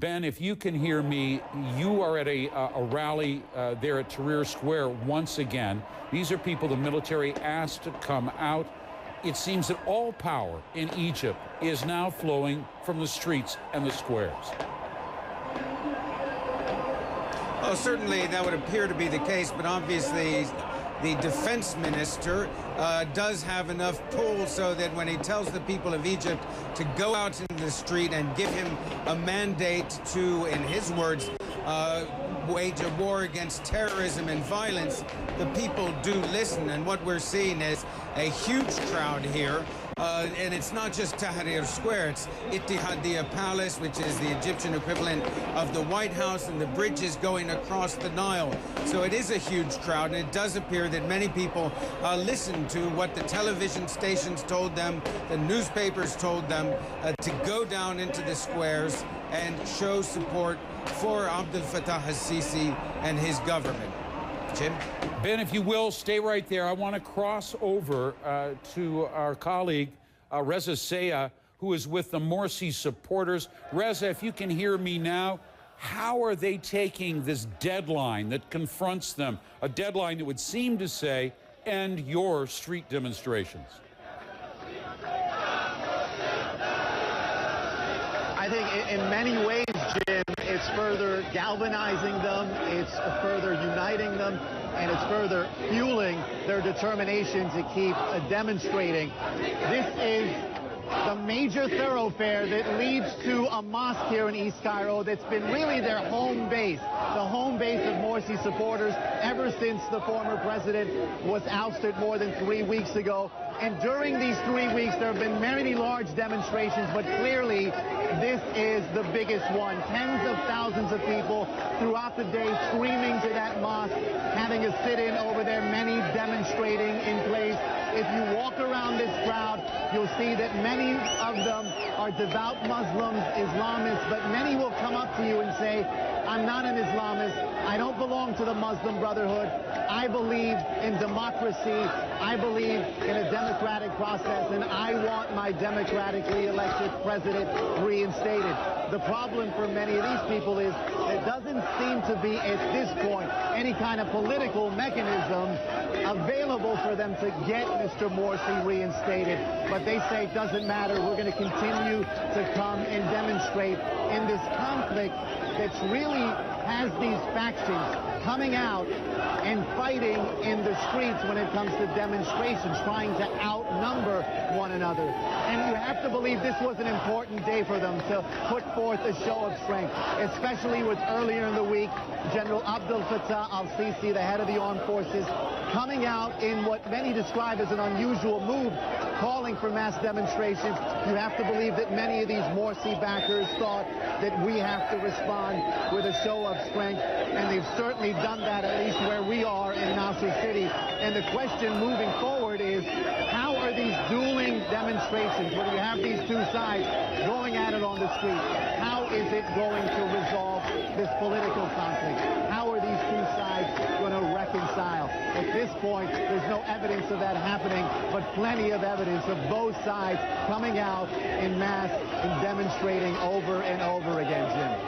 Ben, if you can hear me, you are at a rally there at Tahrir Square once again. These are people the military asked to come out. It seems that all power in Egypt is now flowing from the streets and the squares. Well, certainly that would appear to be the case, but obviously the defense minister does have enough pull so that when he tells the people of Egypt to go out into the street and give him a mandate to, in his words, wage a war against terrorism and violence, the people do listen. And what we're seeing is a huge crowd here. And it's not just Tahrir Square, it's Ittihadiyya Palace, which is the Egyptian equivalent of the White House, and the bridges going across the Nile. So it is a huge crowd, and it does appear that many people listen to what the television stations told them, the newspapers told them, to go down into the squares and show support for Abdel Fattah al-Sisi and his government. Jim? Ben, if you will, stay right there. I want to cross over to our colleague, Reza Sayah, who is with the Morsi supporters. Reza, if you can hear me now, how are they taking this deadline that confronts them, a deadline that would seem to say, end your street demonstrations? I think in many ways, Jim, it's further galvanizing them, it's further uniting them, and it's further fueling their determination to keep demonstrating. This is the major thoroughfare that leads to a mosque here in East Cairo that's been really their home base, the home base of Morsi supporters ever since the former president was ousted more than 3 weeks ago. And during these 3 weeks, there have been many large demonstrations, but clearly this is the biggest one. Tens of thousands of people throughout the day streaming to that mosque, having a sit-in over there, many demonstrating in place. If you walk around this crowd, you'll see that many of them are devout Muslims, Islamists, but many will come up to you and say, I'm not an Islamist. I don't belong to the Muslim Brotherhood. I believe in democracy. I believe in a democratic process, and I want my democratically elected president reinstated. The problem for many of these people is there doesn't seem to be, at this point, any kind of political mechanism available for them to get Mr. Morsi reinstated. But they say it doesn't matter. We're going to continue to come and demonstrate in this conflict that's really has these factions coming out and fighting in the streets when it comes to demonstrations, trying to outnumber one another. And you have to believe this was an important day for them to put forth a show of strength, especially with earlier in the week, General Abdel Fattah al-Sisi, the head of the armed forces, coming out in what many describe as an unusual move, calling for mass demonstrations. You have to believe that many of these Morsi backers thought that we have to respond with a show of strength, and they've certainly done that, at least where we are in Nasser City. And the question moving forward is, how are these dueling demonstrations, where you have these two sides going at it on the street, how is it going to resolve this political conflict? How are these two sides going to reconcile? At this point, there's no evidence of that happening, but plenty of evidence of both sides coming out in mass and demonstrating over and over again, Jim.